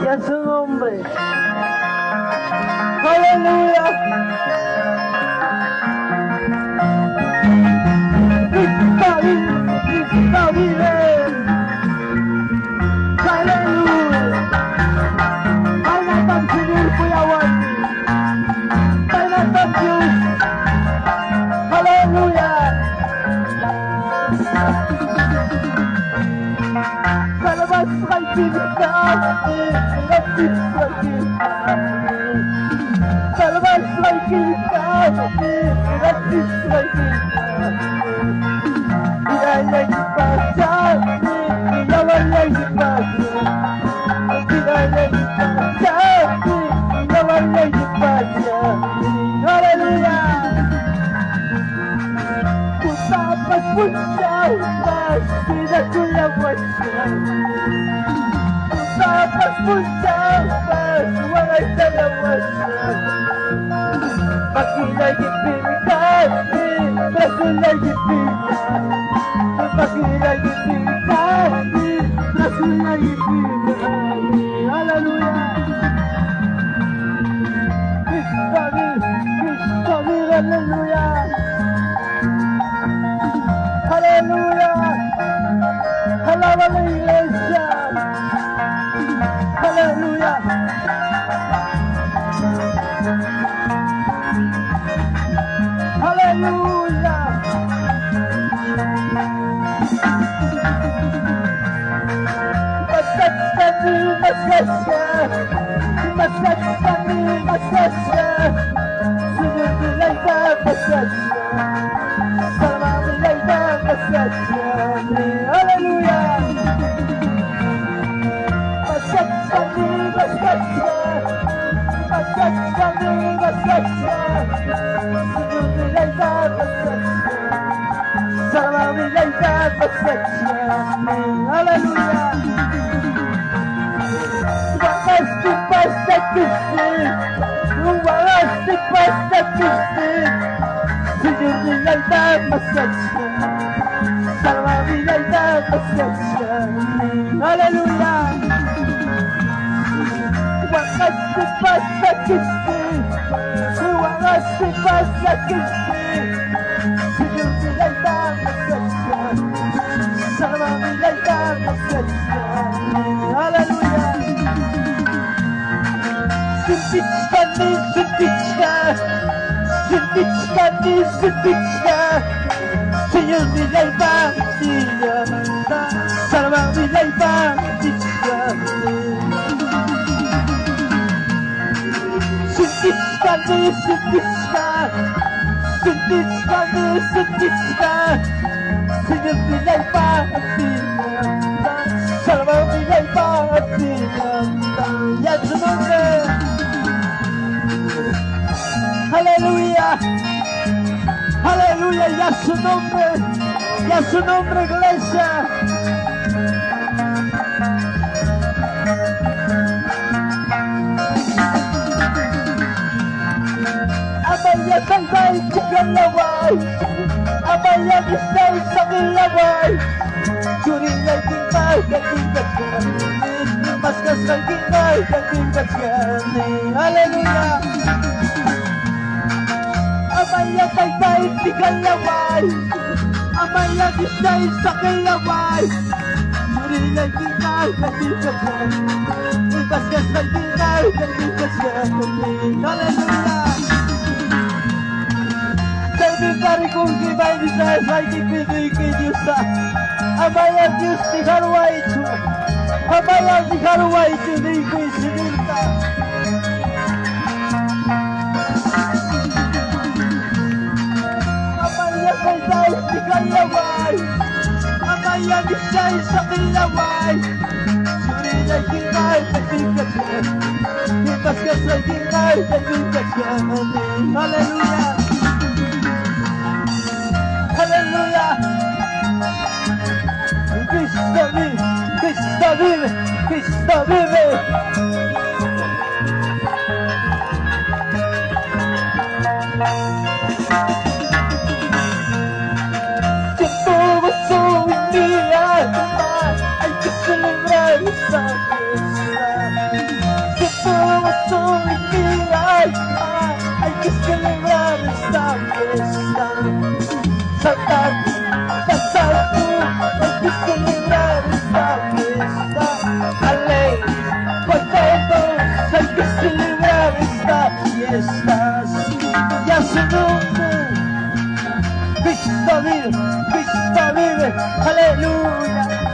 y a su nombre. Aleluya. Cristo vive, Cristo vive. Aleluya. Banatan sini kuyawan. Banatan Diyos. Aleluya. Sa labas kay pinagkaan, lapit sa pinagkaan. Sa labas kay pinagkaan, lapit sa pinagkaan. Pinayay pa siya, pinawalay pa siya. Pinayay pa siya, pinawalay pa siya. Hallelujah! Tapos punta, mas pinagulawan siya. Tapos punta, mas walang dalawa siya. Pagkilagipilitan, mas ulagipilitan. Pagkilagipilitan, mas ulagipilitan. Hallelujah! Cristo vive, hallelujah! Aleluya, alaba la iglesia, aleluya, aleluya. Masasya, Señor de la vida, masasya. Aleluya. Aleluya. Wakasi pasa kisi, wakasi pasa kisi. Señor de la vida, masasya. Salva mi vida, masasya. Aleluya. Suntichkani, suntichka, suntichkani, suntichka. Señor de la vida, salva mi vida, suntichkani, suntichka, suntichkani, suntichka. Señor de la vida, salva mi vida, y a su nombre. Aleluya. Aleluya, y a su nombre, iglesia. Amaya tangay chigang laway, amaya isay sakil laway. Curingay tingay, katingkat kanin, maskas kay tingay, katingkat kanin. Aleluya. Amaya tangay chigang laway, amaya isay sakil laway. Curingay tingay, katingkat kanin, maskas kay tingay, katingkat kanin. Aleluya. Pari kong gibay di sa lagi pinay kay Diyos sa amaya Diyos di karwa ito, amaya di karwa ito di ko'y sinilta. Amaya kay Diyos di kalaway, amaya di Diyos sa kilaway. Surinay kinay, nagtigat yan, ipaskas ay kinay, nagtigat yan. Hallelujah. Aleluya. Cristo vive, Cristo vive, Cristo vive. Siento gozo en mi alma, hay que celebrar esta fiesta. gozo y vida. Hay que celebrar esta fiesta. Saltar, danzar tú, hay que celebrar esta fiesta. Alegre, contentos, hay que celebrar esta fiesta. Sí, ya su nombre, Cristo vive, aleluya.